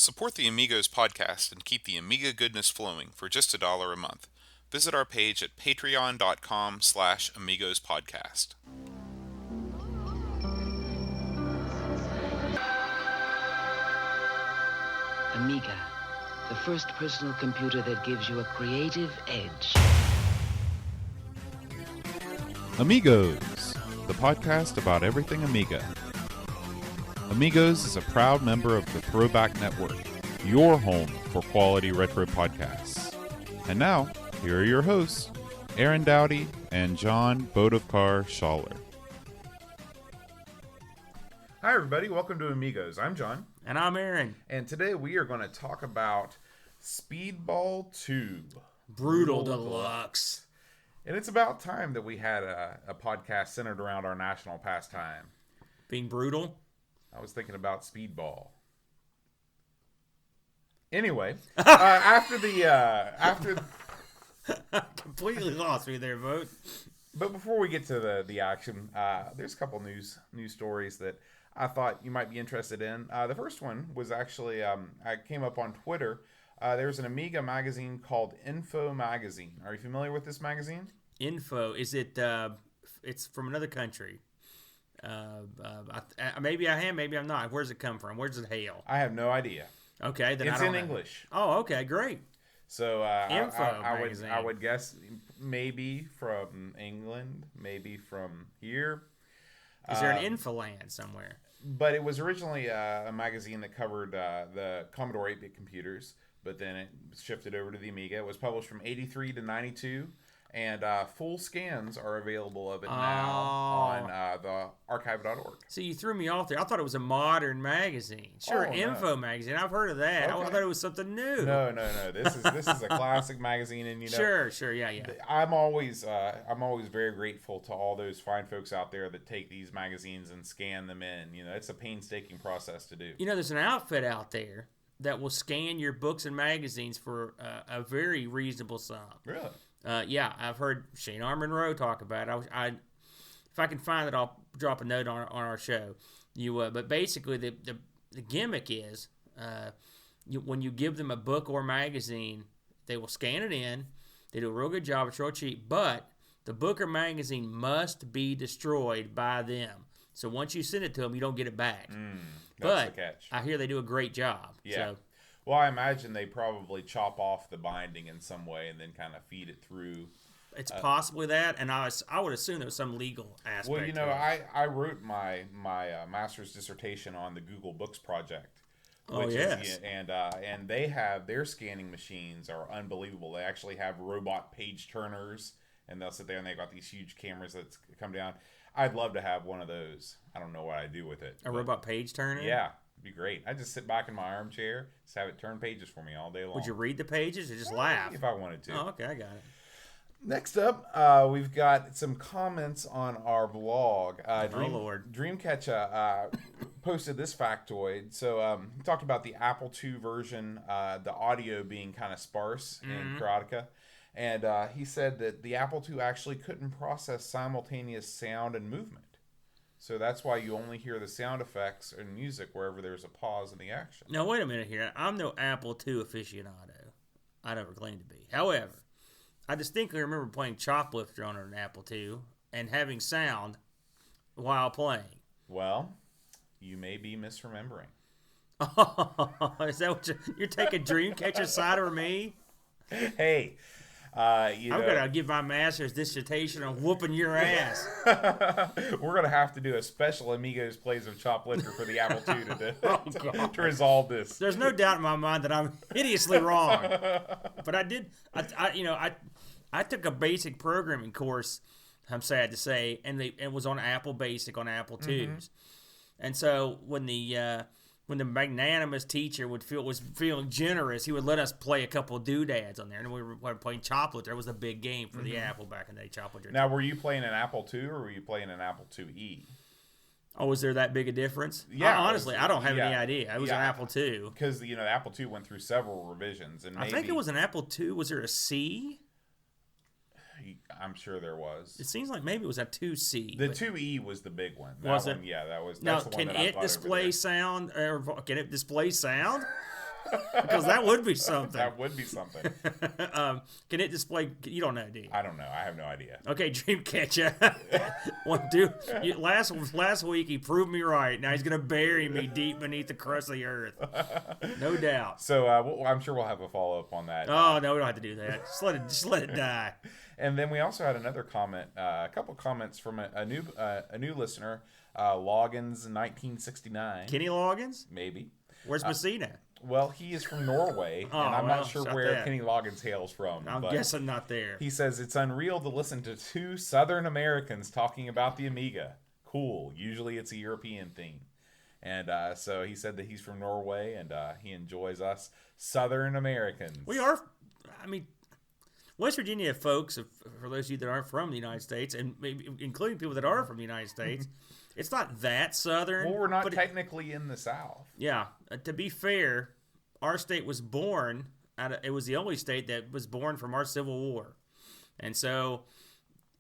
Support the Amigos podcast and keep the Amiga goodness flowing for just $1 a month. Visit our page at patreon.com/AmigosPodcast. Amiga, the first personal computer that gives you a creative edge. Amigos, the podcast about everything Amiga. Amigos is a proud member of the Throwback Network, your home for quality retro podcasts. And now, here are your hosts, Aaron Dowdy and John Bodovkar Schaller. Hi everybody, welcome to Amigos. I'm John. And I'm Aaron. And today we are going to talk about Speedball 2. Brutal Deluxe. And it's about time that we had a podcast centered around our national pastime. Being brutal? I was thinking about Speedball. Anyway, after Completely lost me there, Vote. But before we get to the action, there's a couple news stories that I thought you might be interested in. The first one was actually, I came up on Twitter. There's an Amiga magazine called Info Magazine. Are you familiar with this magazine? Info, is it, it's from another country. Maybe I am, maybe I'm not. Where's it come from? Where's it hail? I have no idea. Okay, then It's I don't in know. English. Oh, okay, great. So Info I would guess maybe from England, maybe from here. Is there an Infoland somewhere? But it was originally a magazine that covered the Commodore 8-bit computers, but then it shifted over to the Amiga. It was published from 83 to 92, and full scans are available of it now on the archive.org. See, you threw me off there. I thought it was a modern magazine. Sure, Oh, no. Info Magazine. I've heard of that. Okay. I thought it was something new. No. This is a classic magazine, and you know. Sure, yeah. I'm always very grateful to all those fine folks out there that take these magazines and scan them in. You know, it's a painstaking process to do. You know, there's an outfit out there that will scan your books and magazines for a very reasonable sum. Really? Yeah, I've heard Shane R. Monroe talk about it. If I can find it, I'll drop a note on our show. But basically, the gimmick is when you give them a book or magazine, they will scan it in. They do a real good job. It's real cheap, but the book or magazine must be destroyed by them. So once you send it to them, you don't get it back. That's the catch. I hear they do a great job. Yeah. So, Well, I imagine they probably chop off the binding in some way and then kind of feed it through. it's possibly that, and I would assume there was some legal aspect. Well, you know, to it. I wrote my master's dissertation on the Google Books project. Yes. And they have their scanning machines are unbelievable. They actually have robot page turners, and they'll sit there and they've got these huge cameras that come down. I'd love to have one of those. I don't know what I'd do with it. A robot page turner? Yeah, it'd be great. I'd just sit back in my armchair, just have it turn pages for me all day long. Would you read the pages or just laugh? If I wanted to. Oh, okay, I got it. Next up, we've got some comments on our blog. Lord. Dreamcatcher posted this factoid. So he talked about the Apple II version, the audio being kind of sparse in Karateka. And he said that the Apple II actually couldn't process simultaneous sound and movement. So that's why you only hear the sound effects and music wherever there's a pause in the action. Now, wait a minute here. I'm no Apple II aficionado. I never claimed to be. However, I distinctly remember playing Choplifter on an Apple II and having sound while playing. Well, you may be misremembering. Is that what you're taking Dreamcatcher side over me? Hey, I'm going to give my master's dissertation on whooping your ass. We're going to have to do a special Amigos Plays of Choplifter for the Apple II to resolve this. There's no doubt in my mind that I'm hideously wrong. But I took a basic programming course, I'm sad to say, and it was on Apple Basic on Apple IIs. And so when the magnanimous teacher was feeling generous, he would let us play a couple of doodads on there. And we were playing Choplifter. It was a big game for the Apple back in the day, Choplifter. Now, were you playing an Apple II or were you playing an Apple IIe? Oh, was there that big a difference? Yeah. Honestly, I don't have any idea. It was an Apple II. Because, the Apple II went through several revisions. And I think it was an Apple II. Was there a C? I'm sure there was. It seems like maybe it was a 2C. The 2E was the big one. Was it? Yeah, that was. Now, That's the one can that I it thought display sound? Or can it display sound? Because that would be something. That would be something. Can it display? You don't know, do you? I don't know. I have no idea. Okay, Dreamcatcher. Last week he proved me right. Now he's gonna bury me deep beneath the crust of the earth. No doubt. So I'm sure we'll have a follow up on that. Oh no, we don't have to do that. Just let it die. And then we also had another comment, a couple comments from a new listener, Loggins 1969. Kenny Loggins? Maybe. Where's Messina? Well, he is from Norway, and I'm not sure where Kenny Loggins hails from. I'm guessing not there. He says, it's unreal to listen to two Southern Americans talking about the Amiga. Cool. Usually it's a European theme. And so he said that he's from Norway, and he enjoys us Southern Americans. We are, West Virginia folks, for those of you that aren't from the United States, and maybe including people that are from the United States, it's not that Southern. Well, we're not technically in the South. Yeah. To be fair, our state was born, it was the only state that was born from our Civil War. And so...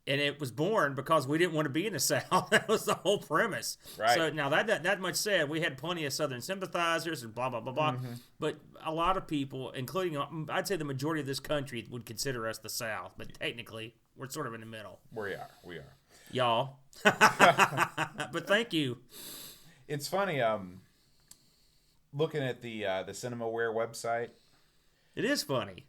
And it was born because we didn't want to be in the South. That was the whole premise. Right. So now that much said, we had plenty of Southern sympathizers and blah, blah, blah, blah. Mm-hmm. But a lot of people, including, I'd say the majority of this country would consider us the South. But technically, we're sort of in the middle. We are. Y'all. But thank you. It's funny, looking at the CinemaWare website. It is funny.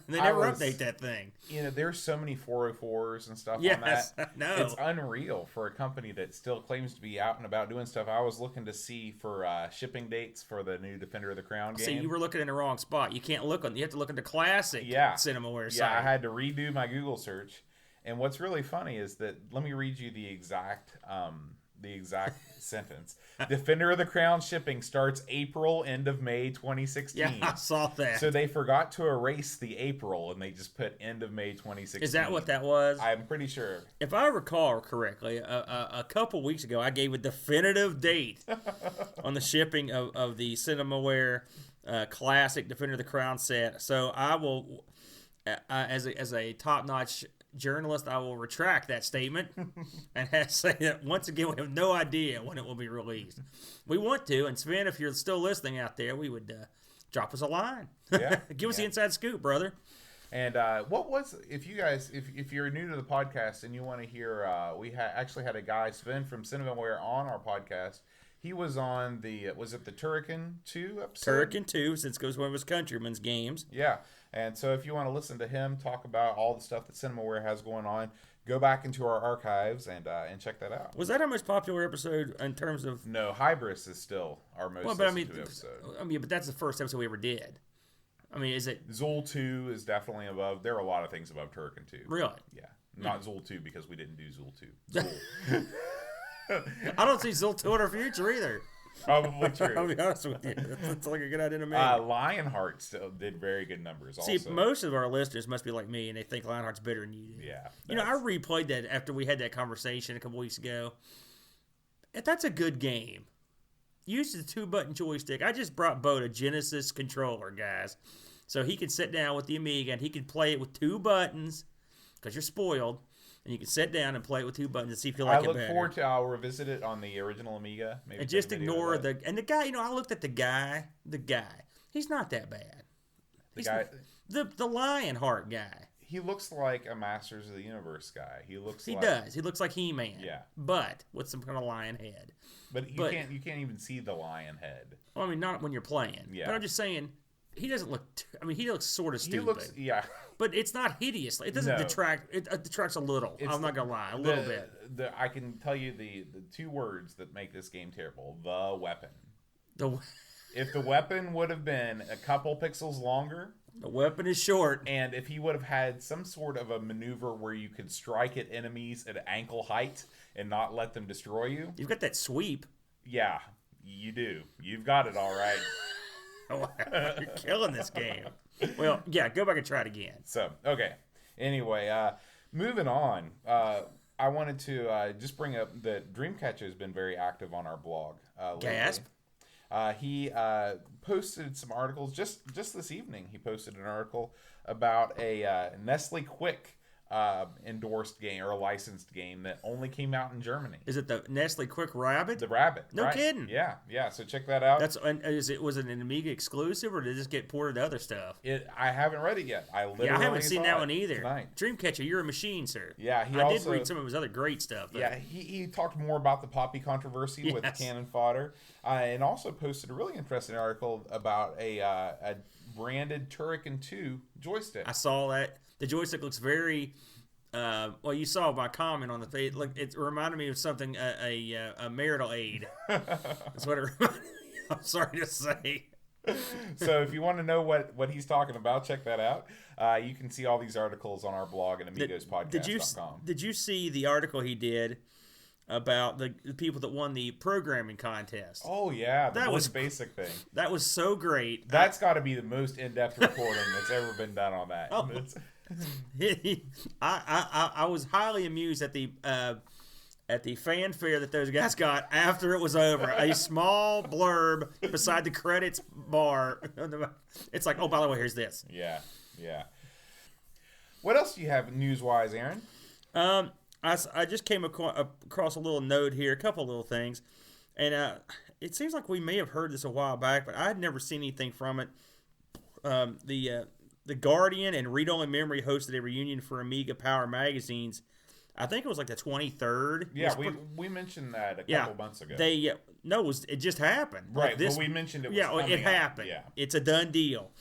They never update that thing. You know, there's so many 404s and stuff on that. No. It's unreal for a company that still claims to be out and about doing stuff. I was looking to see for shipping dates for the new Defender of the Crown game. See, you were looking in the wrong spot. You can't look on. You have to look at the classic CinemaWare site. Yeah, I had to redo my Google search. And what's really funny is that, let me read you the exact sentence. Defender of the Crown shipping starts April, end of May 2016. Yeah, I saw that. So they forgot to erase the April, and they just put end of May 2016. Is that what that was? I'm pretty sure. If I recall correctly, a couple weeks ago, I gave a definitive date on the shipping of the CinemaWare classic Defender of the Crown set. So I will, as a top-notch journalist, I will retract that statement and say that once again we have no idea when it will be released. We want to, and Sven, if you're still listening out there, we would drop us a line. Yeah, give us the inside scoop, brother. And what was, if you guys, if you're new to the podcast and you want to hear, we actually had a guy, Sven from CinemaWare, on our podcast. He was on was it the Turrican 2 episode? Turrican 2, since it goes one of his countrymen's games. Yeah. And so if you want to listen to him talk about all the stuff that CinemaWare has going on, go back into our archives and check that out. Was that our most popular episode in terms of... No, Hybris is still our most listened to episode. But that's the first episode we ever did. Is it... Zool 2 is definitely above. There are a lot of things above Turrican 2. Really? Yeah. Not Zool 2 because we didn't do Zool 2. Zool. I don't see Zool 2 in our future either. Probably true. I'll be honest with you. That's like a good idea to me. Lionheart still did very good numbers also. See, most of our listeners must be like me, and they think Lionheart's better than you do. Yeah. I replayed that after we had that conversation a couple weeks ago. That's a good game. Use the 2-button joystick. I just brought Bo a Genesis controller, guys. So he can sit down with the Amiga, and he can play it with 2 buttons, because you're spoiled. And you can sit down and play it with 2 buttons and see if you like it better. I look forward to, I'll revisit it on the original Amiga. Maybe and just ignore the guy, I looked at the guy. He's not that bad. The Lionheart guy. He looks like a Masters of the Universe guy. He looks does. He looks like He-Man. Yeah. But with some kind of lion head. But you can't even see the lion head. Well, not when you're playing. Yeah. But I'm just saying, he doesn't look... he looks sort of stupid. He looks... Yeah. But it's not hideous. It doesn't detract. It detracts a little. I'm not going to lie. A little bit. I can tell you the 2 words that make this game terrible. The weapon. If the weapon would have been a couple pixels longer... The weapon is short. And if he would have had some sort of a maneuver where you could strike at enemies at ankle height and not let them destroy you... You've got that sweep. Yeah, you do. You've got it all right. You're killing this game. Well, yeah, go back and try it again. So, okay. Anyway, moving on. I wanted to just bring up that Dreamcatcher has been very active on our blog. Gasp. He posted some articles just this evening. He posted an article about a Nestle Quick endorsed game or a licensed game that only came out in Germany. Is it the Nestle Quick Rabbit? The Rabbit. No right. kidding. Yeah. So check that out. Was it an Amiga exclusive, or did it just get ported to other stuff? I haven't read it yet. I haven't seen that one either. Tonight. Dreamcatcher, you're a machine, sir. Yeah, I did read some of his other great stuff. Though. Yeah, he talked more about the Poppy controversy with Cannon Fodder, and also posted a really interesting article about a branded Turrican 2 joystick. I saw that. The joystick looks very. Well, you saw my comment on the face. Like it reminded me of something a marital aid. That's what it reminded me. I'm sorry to say. So if you want to know what he's talking about, check that out. You can see all these articles on our blog at amigospodcast.com. Did you see the article he did about the people that won the programming contest? Oh yeah, that was basic thing. That was so great. That's got to be the most in-depth recording that's ever been done on that. Oh. I was highly amused at the fanfare that those guys got after it was over. A small blurb beside the credits bar. It's like, oh, by the way, here's this. Yeah. What else do you have news-wise, Aaron? I just came across a little note here, a couple little things, and it seems like we may have heard this a while back, but I had never seen anything from it. The Guardian and Read Only Memory hosted a reunion for Amiga Power magazines. I think it was like the 23rd. Yeah, we mentioned that a couple months ago. It just happened. Right, but we mentioned it was it happened. Yeah. It's a done deal.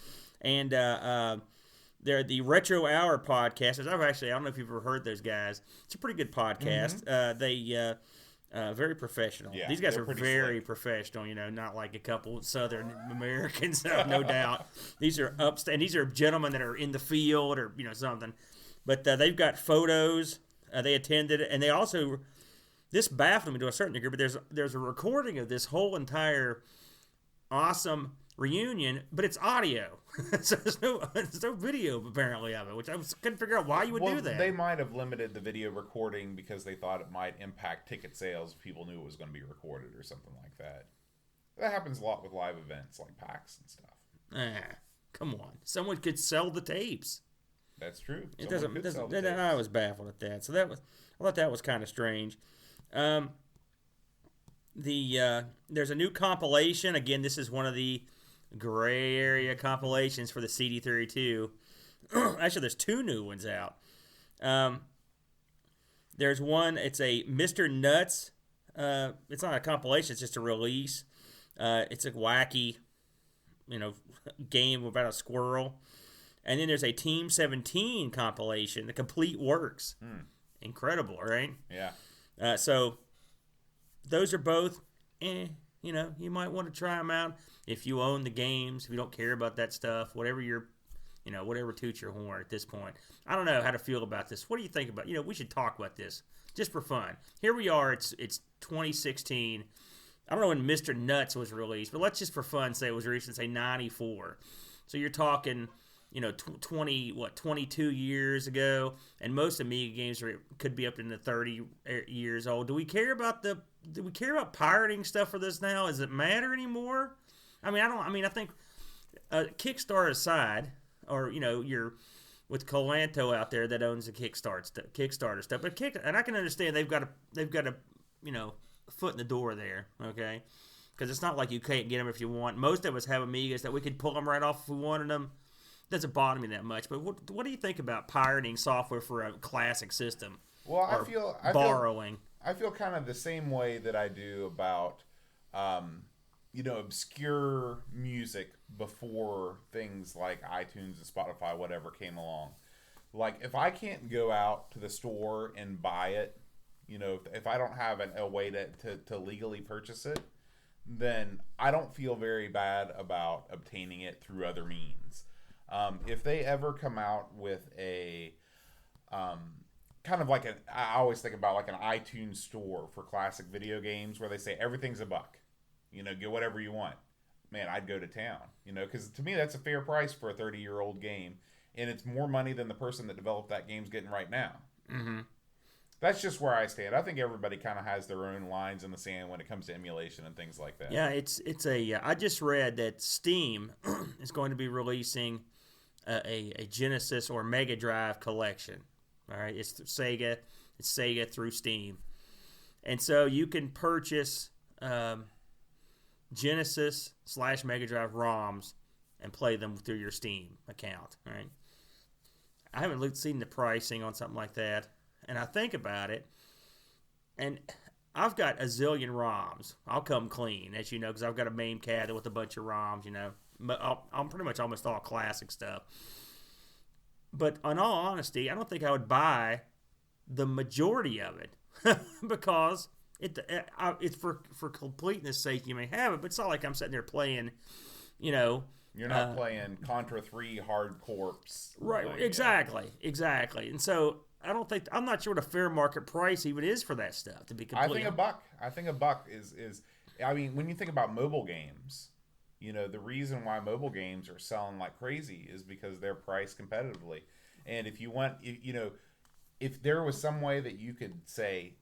And they're the Retro Hour podcast. I don't know if you've ever heard those guys. It's a pretty good podcast. Mm-hmm. Very professional. Yeah, These guys are very slick. Professional, not like a couple Southern Americans, no doubt. These are these are gentlemen that are in the field or, something. But they've got photos. They attended it, and they also, this baffled me to a certain degree, but there's a recording of this whole entire awesome reunion, but it's audio. So there's no video apparently of it, which I couldn't figure out why you would do that. They might have limited the video recording because they thought it might impact ticket sales if people knew it was going to be recorded or something like that. That happens a lot with live events like PAX and stuff. Come on. Someone could sell the tapes. That's true. It doesn't. I was baffled at that. So I thought that was kind of strange. There's a new compilation. Again, this is one of the gray area compilations for the CD32. Actually, there's two new ones out. There's one. It's a Mr. Nuts. It's not a compilation. It's just a release. It's a wacky, game about a squirrel. And then there's a Team 17 compilation, The Complete Works. Incredible, right? Yeah. So those are both, you might want to try them out if you own the games, if you don't care about that stuff, whatever whatever toots your horn at this point. I don't know how to feel about this. What do you think about, we should talk about this just for fun. Here we are, it's 2016. I don't know when Mr. Nuts was released, but let's just for fun say it was released in, say, 94. So you're talking... 22 years ago, and most Amiga games could be up into 30 years old. Do we care about pirating stuff for this now? Does it matter anymore? I think Kickstarter aside, or you're with Colanto out there that owns the Kickstarter stuff, but and I can understand they've got a foot in the door there, okay? Because it's not like you can't get them if you want. Most of us have Amigas that we could pull them right off if we wanted them. Doesn't bother me that much, but what do you think about pirating software for a classic system? Well, I feel borrowing. I feel kind of the same way that I do about, obscure music before things like iTunes and Spotify, whatever, came along. Like, if I can't go out to the store and buy it, if I don't have a way to legally purchase it, then I don't feel very bad about obtaining it through other means. If they ever come out with a kind of like I always think about like an iTunes store for classic video games where they say everything's $1. Get whatever you want. Man, I'd go to town. Because to me that's a fair price for a 30-year-old game, and it's more money than the person that developed that game's getting right now. Mm-hmm. That's just where I stand. I think everybody kind of has their own lines in the sand when it comes to emulation and things like that. Yeah, I just read that Steam is going to be releasing a Genesis or Mega Drive collection. All right, it's Sega. It's Sega through Steam, and so you can purchase Genesis / Mega Drive ROMs and play them through your Steam account. All right. I haven't seen the pricing on something like that, and I think about it, and I've got a zillion ROMs. I'll come clean, as you know, because I've got a MAME cabinet with a bunch of ROMs, you know. But I'm pretty much almost all classic stuff. But in all honesty, I don't think I would buy the majority of it because it's for completeness sake. You may have it, but it's not like I'm sitting there playing, you know. You're not playing Contra 3 Hard Corpse. Right, exactly. And so I'm not sure what a fair market price even is for that stuff, to be completely honest. I think a buck is I mean, when you think about mobile games, you know, the reason why mobile games are selling like crazy is because they're priced competitively. And if you want, you know, if there was some way that you could say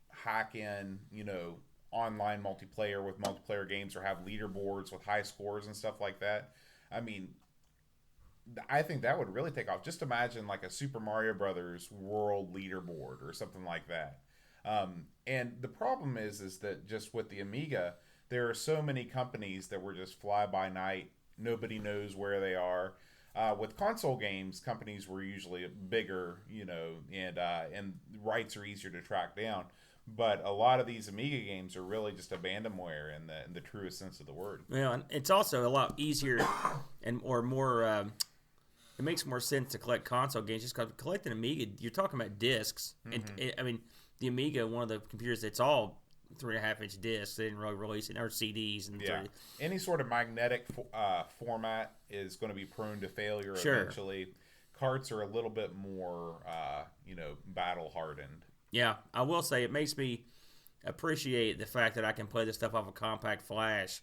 hack in, you know, online multiplayer with multiplayer games or have leaderboards with high scores and stuff like that, I mean, I think that would really take off. Just imagine like a Super Mario Brothers world leaderboard or something like that. And the problem is that just with the Amiga, there are so many companies that were just fly by night. Nobody knows where they are. With console games, companies were usually bigger, you know, and rights are easier to track down. But a lot of these Amiga games are really just abandonware in the truest sense of the word. Well, and it's also a lot easier and more. It makes more sense to collect console games just because collecting Amiga, you're talking about discs. Mm-hmm. And I mean, the Amiga, one of the computers that's all 3.5-inch discs. They didn't really release it, or CDs. And any sort of magnetic format is going to be prone to failure eventually. Carts are a little bit more, battle hardened. Yeah, I will say it makes me appreciate the fact that I can play this stuff off a compact flash,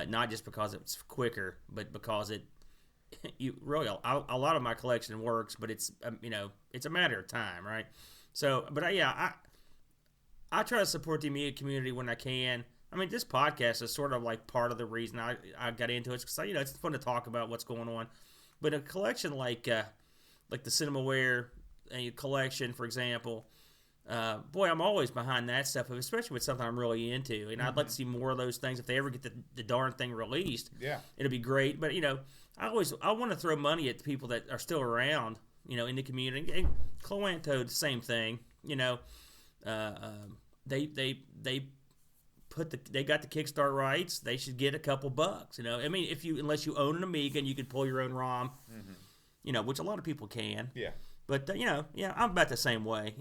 not just because it's quicker, but because a lot of my collection works, but it's it's a matter of time, right? So, but I try to support the Amiga community when I can. I mean, this podcast is sort of like part of the reason I got into it, because it's fun to talk about what's going on. But a collection like the Cinemaware collection, for example. Boy, I'm always behind that stuff, especially with something I'm really into. And I'd like to see more of those things. If they ever get the darn thing released, it'll be great. But, I want to throw money at the people that are still around, in the community. And Cloanto, the same thing. They got the Kickstart rights. They should get a couple bucks. I mean, unless you own an Amiga and you could pull your own ROM, which a lot of people can. Yeah. But I'm about the same way.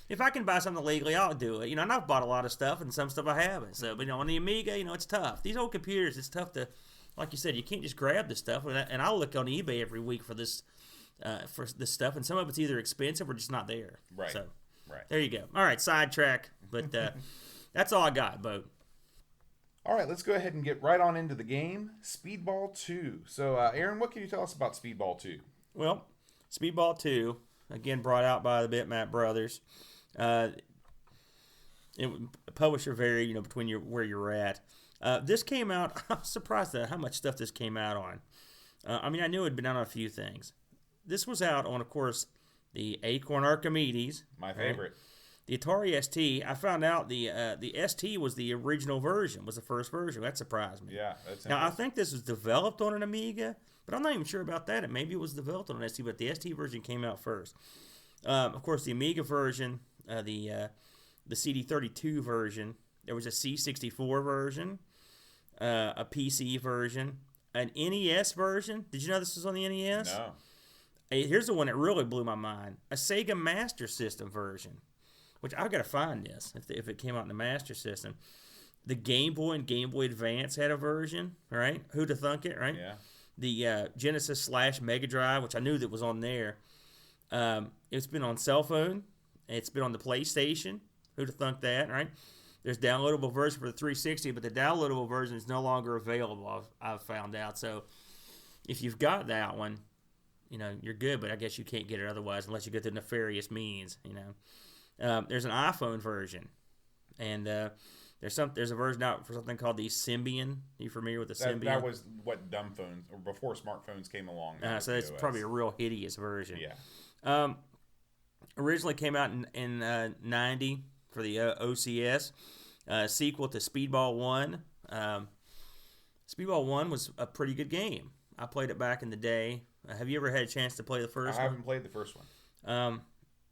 If I can buy something legally, I'll do it. And I've bought a lot of stuff, and some stuff I haven't. So, but on the Amiga, it's tough. These old computers, it's tough to, like you said, you can't just grab this stuff. And I'll look on eBay every week for this stuff, and some of it's either expensive or just not there. Right. So, right. There you go. All right, sidetrack, but that's all I got, Bo. All right, let's go ahead and get right on into the game. Speedball 2. So, Aaron, what can you tell us about Speedball 2? Well, Speedball 2, again brought out by the Bitmap Brothers. Publisher vary, between where you're at. This came out. I'm surprised at how much stuff this came out on. I mean, I knew it had been out on a few things. This was out on, of course, the Acorn Archimedes. My favorite. Right? The Atari ST. I found out the ST was the original version. Was the first version. That surprised me. Yeah, that's now I think this was developed on an Amiga. But I'm not even sure about that. Maybe it was developed on an ST, but the ST version came out first. Of course, the Amiga version, the CD32 version, there was a C64 version, a PC version, an NES version. Did you know this was on the NES? No. Here's the one that really blew my mind. A Sega Master System version, which I've got to find this if it came out in the Master System. The Game Boy and Game Boy Advance had a version, right? Who'd have thunk it, right? Yeah. The Genesis / Mega Drive, which I knew that was on there. It's been on cell phone. It's been on the PlayStation. Who'd have thunk that, right? There's downloadable version for the 360, but the downloadable version is no longer available, I've found out. So if you've got that one, you're good, but I guess you can't get it otherwise unless you go through nefarious means, There's an iPhone version, and there's a version out for something called the Symbian. Are you familiar with the Symbian? That was what dumb phones, or before smartphones came along. So it's probably a real hideous version. Yeah. Originally came out in 90 for the OCS. Sequel to Speedball 1. Speedball 1 was a pretty good game. I played it back in the day. Have you ever had a chance to play the first one? I haven't played the first one.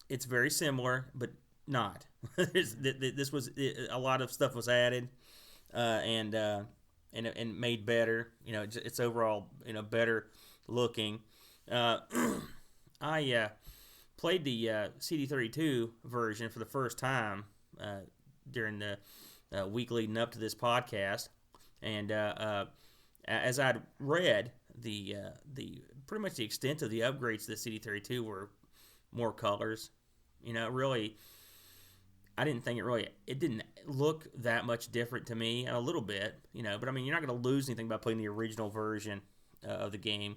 It's very similar, but not. This was a lot of stuff was added, and made better. It's overall better looking. I played the CD32 version for the first time during the week leading up to this podcast, and as I'd read the pretty much the extent of the upgrades to the CD32 were more colors. Really, I didn't think it didn't look that much different to me. A little bit, but I mean, you're not going to lose anything by playing the original version of the game.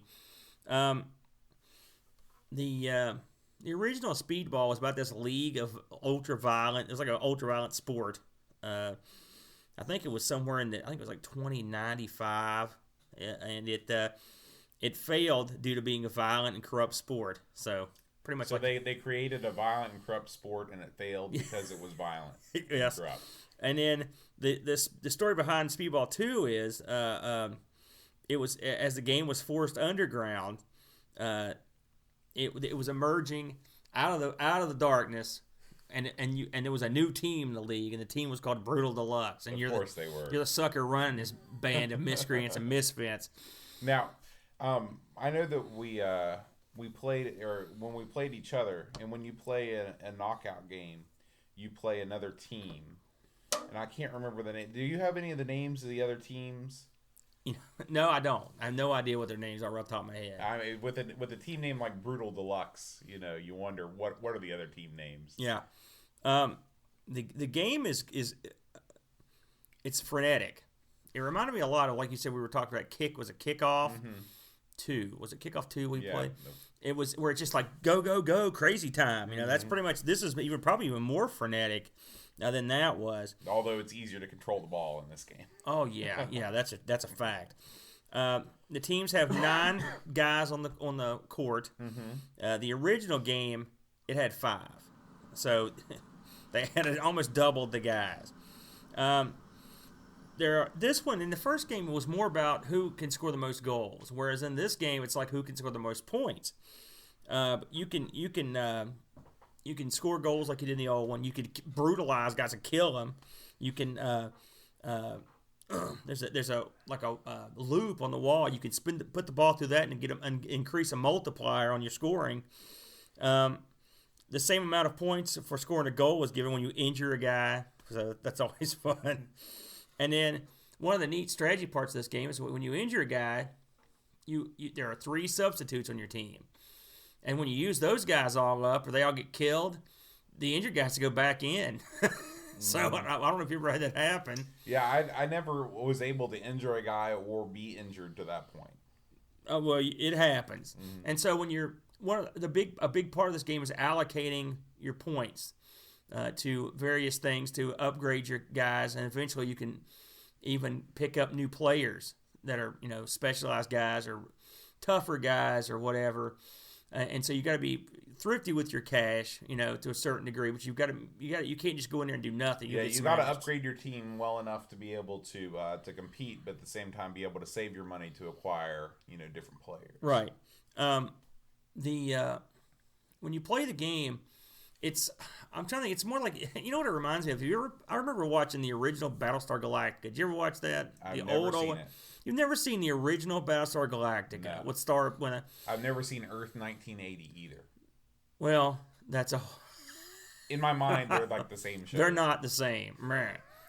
The original Speedball was about this league of ultra-violent. It was like an ultra-violent sport. I think it was somewhere I think it was like 2095, and it failed due to being a violent and corrupt sport. So pretty much. So they created a violent and corrupt sport, and it failed because it was violent. Yes. And corrupt. And then the story behind Speedball 2 is it was, as the game was forced underground. It was emerging out of the darkness, and there was a new team in the league, and the team was called Brutal Deluxe. And of course they were. You're the sucker running this band of miscreants and misfits. Now, I know that we played, or when we played each other, and when you play a knockout game, you play another team, and I can't remember the name. Do you have any of the names of the other teams? No, I don't. I have no idea what their names are off the top of my head. I mean, with a team name like Brutal Deluxe, you wonder what are the other team names? Yeah, the game is it's frenetic. It reminded me a lot of, like you said, we were talking about Was it Kickoff 2? Was it Kickoff 2 we played? No. It was where it's just like go go go crazy time. That's pretty much. This is probably even more frenetic than that was. Although it's easier to control the ball in this game. Oh yeah, that's a fact. The teams have 9 guys on the court. The original game, it had 5, so they had almost doubled the guys. This one in the first game was more about who can score the most goals, whereas in this game it's like who can score the most points. You can score goals like you did in the old one. You could brutalize guys and kill them. You can there's a loop on the wall. You can put the ball through that and get them and increase a multiplier on your scoring. The same amount of points for scoring a goal is given when you injure a guy. So that's always fun. And then one of the neat strategy parts of this game is when you injure a guy, there are 3 substitutes on your team. And when you use those guys all up, or they all get killed, the injured guy has to go back in. So I don't know if you ever had that happen. Yeah, I never was able to injure a guy or be injured to that point. Oh well, it happens. And so when you're a big part of this game is allocating your points to various things to upgrade your guys, and eventually you can even pick up new players that are specialized guys or tougher guys or whatever. And so you got to be thrifty with your cash, to a certain degree. But you can't just go in there and do nothing. You got to upgrade your team well enough to be able to compete, but at the same time be able to save your money to acquire different players. Right. When you play the game, I'm trying to think. It's more like, what it reminds me of. I remember watching the original Battlestar Galactica. Did you ever watch that? I've never seen it. You've never seen the original Battlestar Galactica? No. I've never seen Earth 1980 either. Well, in my mind, they're like the same show. They're not the same.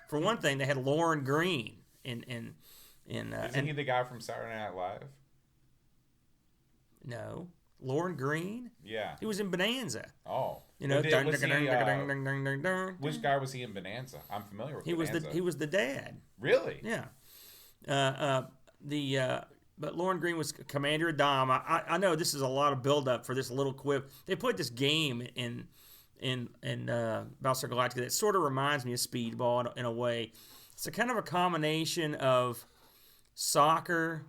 For one thing, they had Lauren Green in. Isn't he the guy from Saturday Night Live? No, Lauren Green. Yeah, he was in Bonanza. Oh, which guy was he in Bonanza? I'm familiar with. He was the dad. Really? Yeah. But Lauren Green was Commander Adama. I know this is a lot of build-up for this little quip. They put this game in Battlestar Galactica that sort of reminds me of Speedball in a way. It's a kind of a combination of soccer,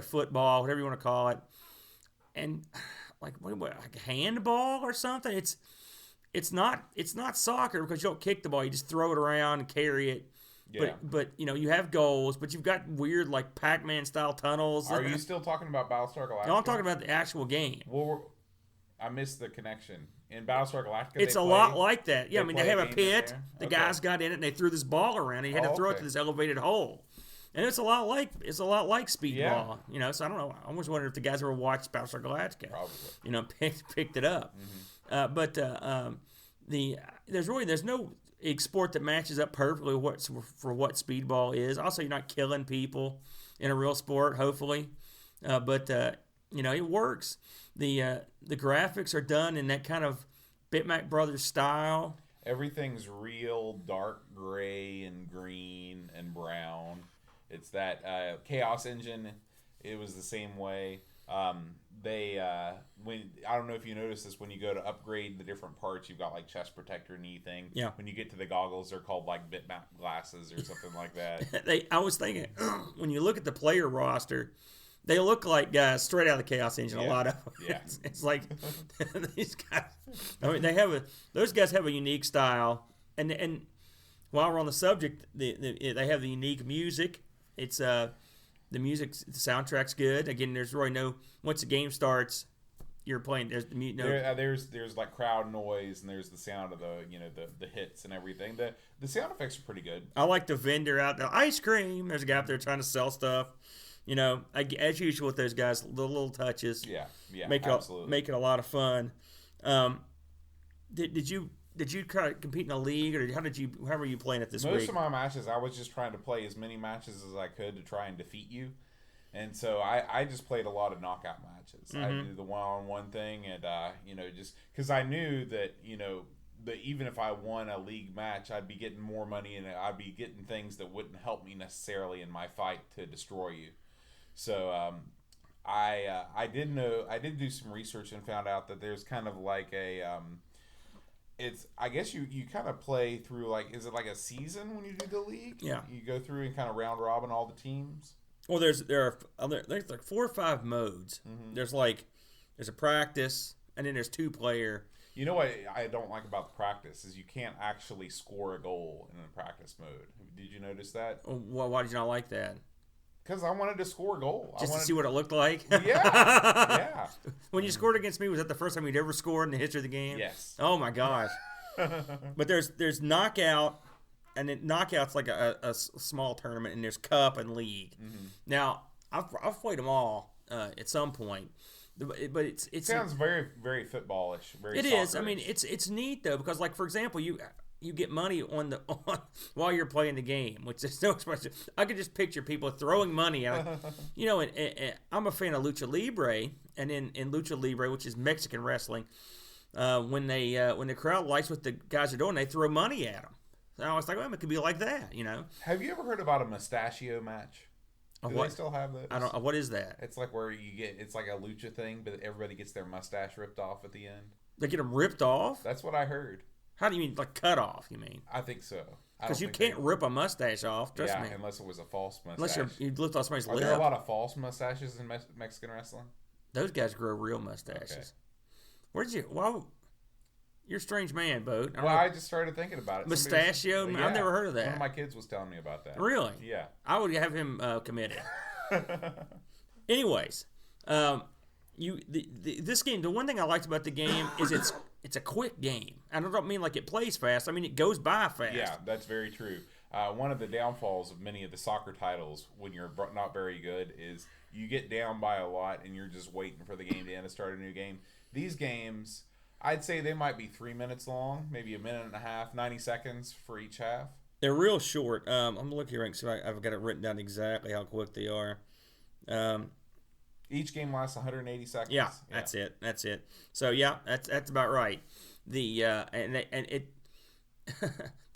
football, whatever you want to call it, and like handball or something. It's not soccer because you don't kick the ball. You just throw it around and carry it. Yeah. But you have goals, but you've got weird like Pac-Man style tunnels. Are you still talking about Battlestar Galactica? No, I'm talking about the actual game. Well, I missed the connection. In Battlestar Galactica, It's a lot like that. Yeah, they they play have a a game in pit. there? The Okay. guys got in it and they threw this ball around. And you had to throw it okay. to this elevated hole. And it's a lot like Speedball. Yeah. So I don't know. I almost wondered if the guys ever watched Battlestar Galactica. Probably. Picked it up. There's no sport that matches up perfectly for what Speedball is. Also, you're not killing people in a real sport, hopefully, but it works. The graphics are done in that kind of Bitmap Brothers style. Everything's real dark gray and green and brown. It's that Chaos Engine. It was the same way. When I don't know if you noticed this, when you go to upgrade the different parts, you've got like chest protector, knee thing. Yeah. When you get to the goggles, they're called like bitmap glasses or something like that. I was thinking, when you look at the player roster, they look like guys straight out of the Chaos Engine. Yeah. A lot of them. Yeah. It's like these guys. I mean, those guys have a unique style, and while we're on the subject, they have the unique music. It's the soundtrack's good. Again, there's really no, once the game starts, you're playing. There's There's like crowd noise and there's the sound of the hits and everything. The sound effects are pretty good. I like the vendor out there, ice cream. There's a guy out there trying to sell stuff. As usual with those guys, the little touches. Yeah, absolutely. Make it a lot of fun. Did you try to compete in a league, or how were you playing it this week? Most of my matches, I was just trying to play as many matches as I could to try and defeat you. And so I just played a lot of knockout matches. I do the one-on-one thing, and just because I knew that that even if I won a league match, I'd be getting more money, and I'd be getting things that wouldn't help me necessarily in my fight to destroy you. So I did do some research and found out that there's kind of like a I guess you kind of play through, like, is it like a season when you do the league? Yeah. You go through and kind of round robin all the teams. Well, there's like 4 or 5 modes. There's a practice, and then there's 2-player. You know what I don't like about the practice is you can't actually score a goal in the practice mode. Did you notice that? Well, why did you not like that? Because I wanted to score a goal. Just to see what it looked like? Yeah. When you scored against me, was that the first time you'd ever scored in the history of the game? Yes. Oh, my gosh. But there's knockout, and then knockout's like a small tournament, and there's cup and league. Now, I've played them all at some point. But it sounds very, very footballish. Very it soccer-ish. is. I mean, it's neat though, because like, for example, you get money on while you're playing the game, which is no expression. I could just picture people throwing money out. And I'm a fan of Lucha Libre, and in Lucha Libre, which is Mexican wrestling, when the crowd likes what the guys are doing, they throw money at them. So I was like, well, it could be like that, Have you ever heard about a mustachio match? Do they still have those? I don't. What is that? It's like where it's like a lucha thing, but everybody gets their mustache ripped off at the end. They get them ripped off? That's what I heard. How do you mean, like cut off? You mean? I think so. Because you can't rip a mustache off. Trust me. Unless it was a false mustache. Unless you lift off somebody's lip. Are there a lot of false mustaches in Mexican wrestling? Those guys grow real mustaches. Okay. Where'd you? Well, you're a strange man, Boat. I just started thinking about it. Mustachio? I've never heard of that. One of my kids was telling me about that. Really? Yeah. I would have him committed. Anyways, this game. The one thing I liked about the game is it's a quick game. I don't mean like it plays fast. I mean it goes by fast. Yeah, that's very true. One of the downfalls of many of the soccer titles when you're not very good is you get down by a lot and you're just waiting for the game to end to start a new game. These games, I'd say they might be 3 minutes long, maybe a minute and a half, 90 seconds for each half. They're real short. I'm looking here and see if I've got it written down exactly how quick they are. Each game lasts 180 seconds. Yeah, that's it. So yeah, that's about right. They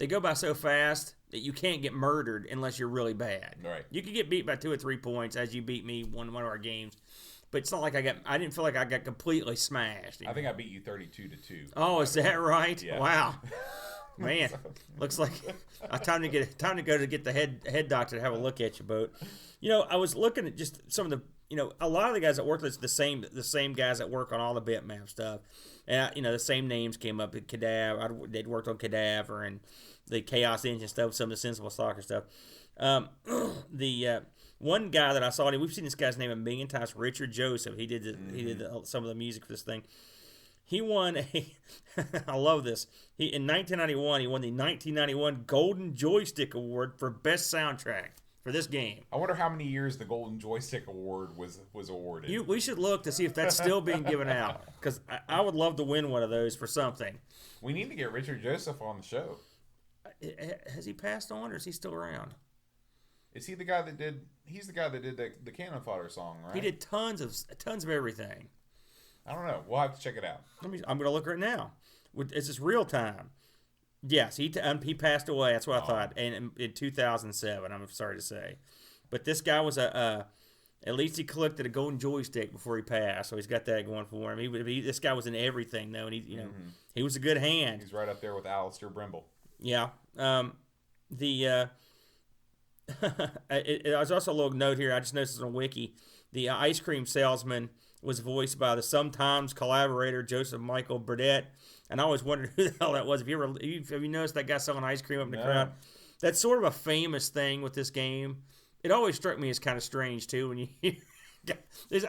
go by so fast that you can't get murdered unless you're really bad. Right. You could get beat by 2 or 3 points, as you beat me one of our games. But it's not like I didn't feel like I got completely smashed. I think I beat you 32-2. Oh, is that right? Yeah. Wow. Man, looks like time to go to get the head doctor to have a look at your boat. I was looking at just some of the a lot of the guys that work, it's the same guys that work on all the bitmap stuff, and the same names came up. Cadaver, they'd worked on Cadaver and the Chaos Engine stuff, some of the Sensible Soccer stuff. The one guy that I saw, we've seen this guy's name a million times, Richard Joseph. He did some of the music for this thing. He won I love this. In 1991, he won the 1991 Golden Joystick Award for Best Soundtrack for this game. I wonder how many years the Golden Joystick Award was awarded. We should look to see if that's still being given out, because I would love to win one of those for something. We need to get Richard Joseph on the show. Has he passed on, or is he still around? Is he the guy that did? He's the guy that did the Cannon Fodder song, right? He did tons of everything. I don't know. We'll have to check it out. I'm going to look right now. It's just real time. Yes, he passed away. That's what I thought. And in 2007, I'm sorry to say, but this guy was at least he collected a golden joystick before he passed, so he's got that going for him. This guy was in everything though, and he was a good hand. He's right up there with Alistair Brimble. Yeah. There's also a little note here. I just noticed on Wiki, the ice cream salesman was voiced by the sometimes collaborator Joseph Michael Burdett, and I always wondered who the hell that was. Have you noticed that guy selling ice cream up in the crowd? That's sort of a famous thing with this game. It always struck me as kind of strange too when you.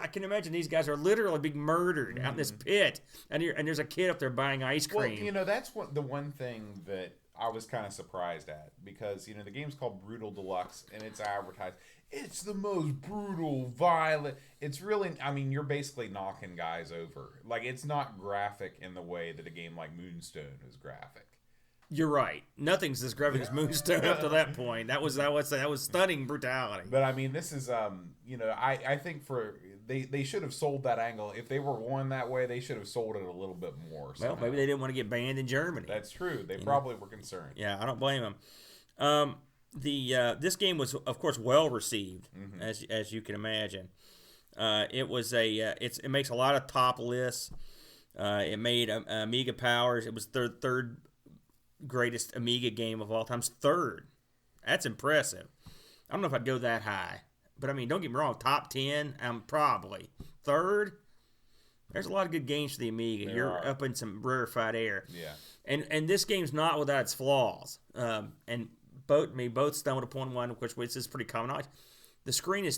I can imagine these guys are literally being murdered out in this pit, and there's a kid up there buying ice cream. Well, that's the one thing that I was kind of surprised at, because the game's called Brutal Deluxe and it's advertised. It's the most brutal, violent. It's really, you're basically knocking guys over. Like, it's not graphic in the way that a game like Moonstone is graphic. You're right. Nothing's as graphic as Moonstone up to that point. That was stunning brutality. But this is I think they should have sold that angle. If they were going that way, they should have sold it a little bit more. Well, maybe they didn't want to get banned in Germany. That's true. They probably were concerned. Yeah, I don't blame them. This game was, of course, well received, as you can imagine. It makes a lot of top lists. It made Amiga Powers. It was third greatest Amiga game of all time. Third. That's impressive. I don't know if I'd go that high, but don't get me wrong. Top 10, probably third. There's a lot of good games for the Amiga. You're up in some rarefied air. Yeah. And this game's not without its flaws. And both stumbled upon one, which is pretty common. The screen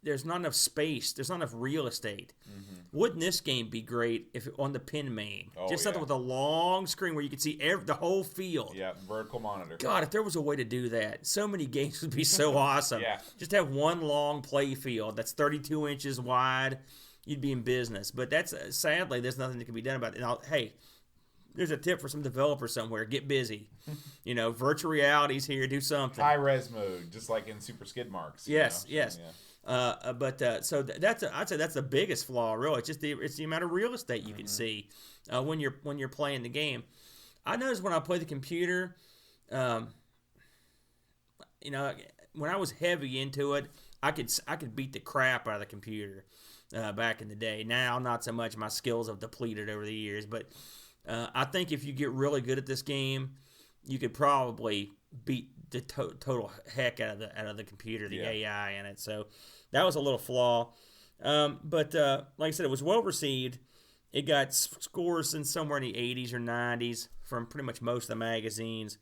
there's not enough space. There's not enough real estate. Wouldn't this game be great if on the pin main? Something with a long screen where you could see the whole field. Yeah, vertical monitor. God, if there was a way to do that, so many games would be so awesome. Yeah. Just have one long play field that's 32 inches wide. You'd be in business. But sadly, there's nothing that can be done about it. And there's a tip for some developer somewhere. Get busy. Virtual reality's here. Do something. High res mode, just like in Super Skid Marks. Yes. Yeah. I'd say that's the biggest flaw. Really, it's the amount of real estate you can see when you're playing the game. I noticed when I play the computer, when I was heavy into it, I could beat the crap out of the computer back in the day. Now, not so much. My skills have depleted over the years, but I think if you get really good at this game, you could probably beat the total heck out of the computer, the AI in it. So that was a little flaw. But like I said, it was well received. It got scores in somewhere in the 80s or 90s from pretty much most of the magazines.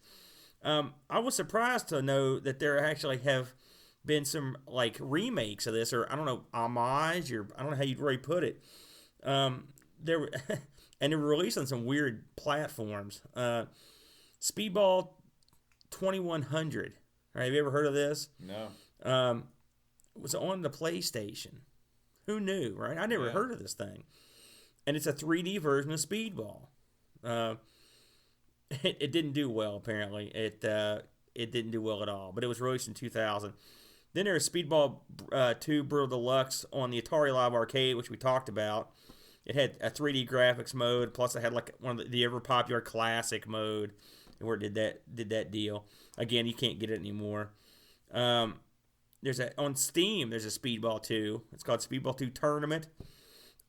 I was surprised to know that there actually have been some remakes of this, or I don't know, homage, or I don't know how you'd really put it. And they were released on some weird platforms. Speedball 2100. Right, have you ever heard of this? No. It was on the PlayStation. Who knew, right? I never heard of this thing. And it's a 3D version of Speedball. It didn't do well, apparently. It didn't do well at all, but it was released in 2000. Then there was Speedball 2 Brutal Deluxe on the Atari Live Arcade, which we talked about. It had a 3D graphics mode, plus it had one of the ever popular classic mode, where it did that deal. Again, you can't get it anymore. On Steam. There's a Speedball 2. It's called Speedball 2 Tournament.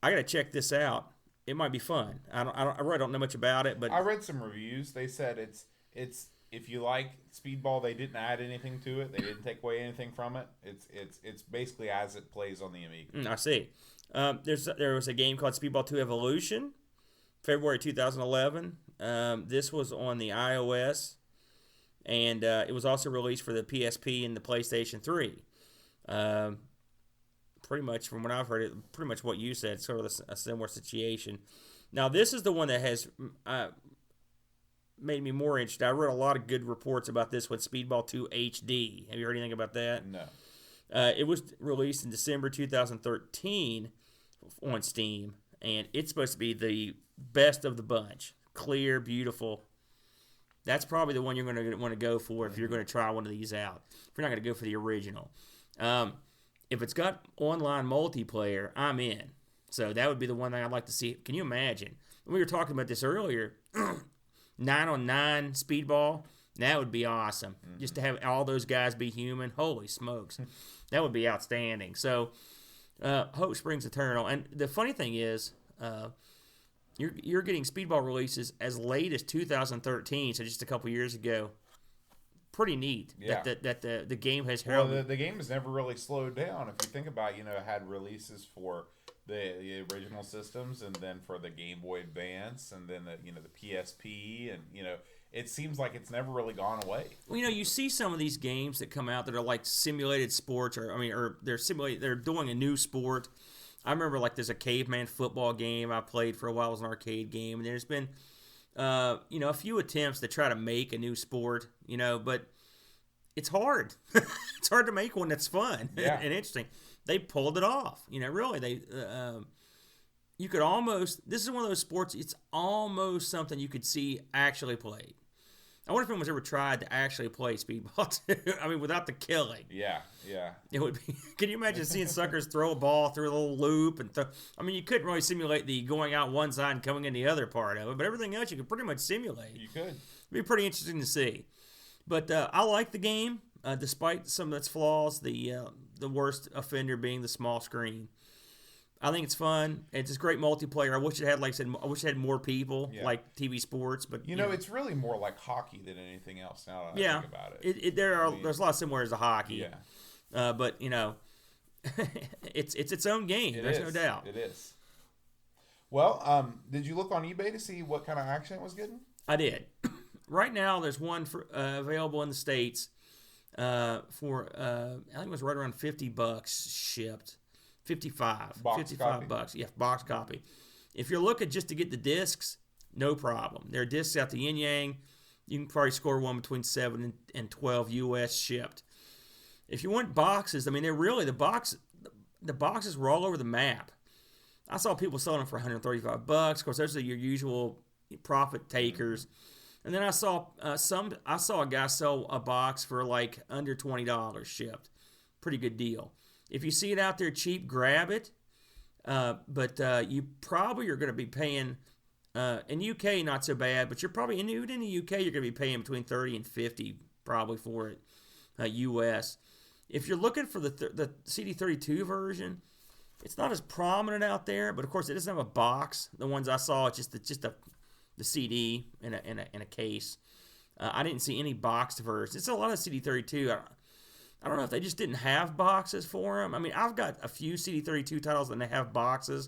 I gotta check this out. It might be fun. I really don't know much about it, but I read some reviews. They said it's if you like Speedball, they didn't add anything to it. They didn't take away anything from it. It's basically as it plays on the Amiga. I see. There was a game called Speedball 2 Evolution, February 2011. This was on the iOS, and it was also released for the PSP and the PlayStation 3. Pretty much, from what I've heard, pretty much what you said, sort of a similar situation. Now, this is the one that has made me more interested. I read a lot of good reports about this one, Speedball 2 HD. Have you heard anything about that? No. It was released in December 2013 on Steam, and it's supposed to be the best of the bunch. Clear, beautiful. That's probably the one you're going to want to go for if you're going to try one of these out. If you're not going to go for the original. If it's got online multiplayer, I'm in. So that would be the one thing I'd like to see. Can you imagine? We were talking about this earlier. 9-on-9 Speedball. That would be awesome. Mm-hmm. Just to have all those guys be human. Holy smokes. That would be outstanding. So, hope springs eternal. And the funny thing is, you're getting Speedball releases as late as 2013, so just a couple years ago. Pretty neat that the game has held. Well, the game has never really slowed down. If you think about, it had releases for the original systems, and then for the Game Boy Advance, and then the PSP, and it seems like it's never really gone away. Well, you see some of these games that come out that are like simulated sports, or they're doing a new sport. I remember there's a caveman football game I played for a while. It was an arcade game, and there's been a few attempts to try to make a new sport, but it's hard. It's hard to make one that's fun and interesting. They pulled it off, really. You could almost, this is one of those sports, it's almost something you could see actually played. I wonder if anyone's ever tried to actually play Speedball 2. Without the killing. Yeah. It would be. Can you imagine seeing suckers throw a ball through a little loop you couldn't really simulate the going out one side and coming in the other part of it, but everything else you could pretty much simulate. You could. It'd be pretty interesting to see. But I like the game, despite some of its flaws. The worst offender being the small screen. I think it's fun. It's just great multiplayer. I wish it had, like I said, had more people, like TV sports. But it's really more like hockey than anything else. Now that I think about it, there's a lot of similarities to hockey. Yeah. But it's its own game. There's no doubt. It is. Well, did you look on eBay to see what kind of action it was getting? I did. Right now, there's one available in the States for I think it was right around $50 shipped. 55 bucks. Yeah, box copy. If you're looking just to get the discs, no problem. There are discs out the yin yang. You can probably score one between 7 and 12 US shipped. If you want boxes, they're really the boxes were all over the map. I saw people selling them for 135 bucks. Of course, those are your usual profit takers. And then I saw a guy sell a box for under $20 shipped. Pretty good deal. If you see it out there cheap, grab it. But you probably are going to be paying, in UK not so bad, but you're probably, in the UK, you're going to be paying between 30 and 50 probably for it, US. If you're looking for the CD32 version, it's not as prominent out there, but of course it doesn't have a box. The ones I saw, it's just the CD in a case. I didn't see any boxed versions. It's a lot of CD32. I don't know if they just didn't have boxes for them. I've got a few CD32 titles that have boxes.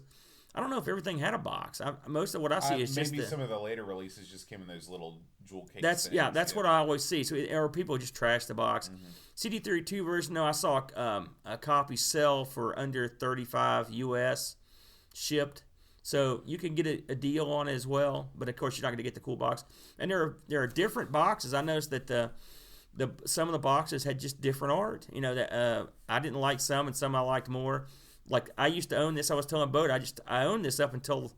I don't know if everything had a box. Most of what I see is maybe some of the later releases just came in those little jewel case that's what I always see. So, or people just trash the box. Mm-hmm. CD32 version, no, I saw a copy sell for under 35 US shipped. So you can get a deal on it as well, but of course you're not going to get the cool box. And there are different boxes. I noticed that some of the boxes had just different art. That I didn't like some, and some I liked more. Like I used to own this. I was telling Bo, I owned this up until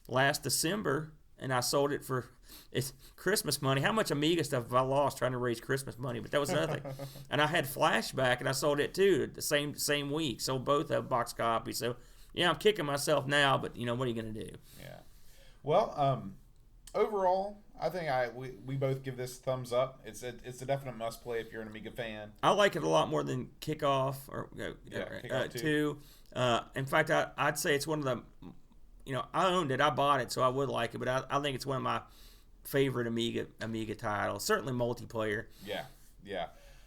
last December, and I sold it for it's Christmas money. How much Amiga stuff have I lost trying to raise Christmas money? But that was another thing. And I had Flashback, and I sold it too the same week. Sold both of box copies. So I'm kicking myself now. But what are you gonna do? Yeah. Well, overall, I think we both give this a thumbs up. It's a definite must play if you're an Amiga fan. I like it a lot more than Kickoff or Kickoff 2. In fact, I'd say it's one of the, I owned it, I bought it, so I would like it. But I think it's one of favorite Amiga title. Certainly multiplayer. Yeah.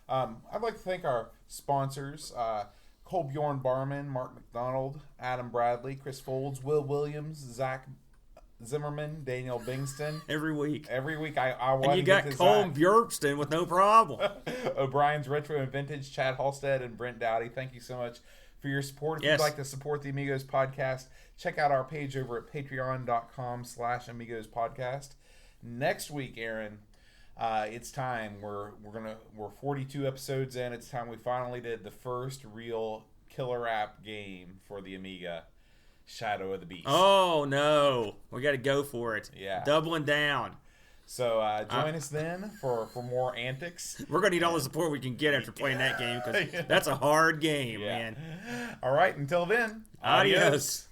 I'd like to thank our sponsors, Colbjorn Barman, Mark McDonald, Adam Bradley, Chris Folds, Will Williams, Zach Zimmerman, Daniel Bingston. Every week I want and you to got get to Colm Zach. Bjorkston with no problem. O'Brien's Retro and Vintage, Chad Halstead, and Brent Dowdy. Thank you so much for your support. If Yes. you'd like to support the Amigos podcast, check out our page over at patreon.com/Amigos podcast. Next week, Aaron, it's time. We're 42 episodes in. It's time we finally did the first real killer app game for the Amiga, Shadow of the Beast. Oh no, we got to go for it. Yeah. Doubling down. So join us then for more antics. We're gonna need all the support we can get after playing that game because that's a hard game, man. All right, until then, Adios.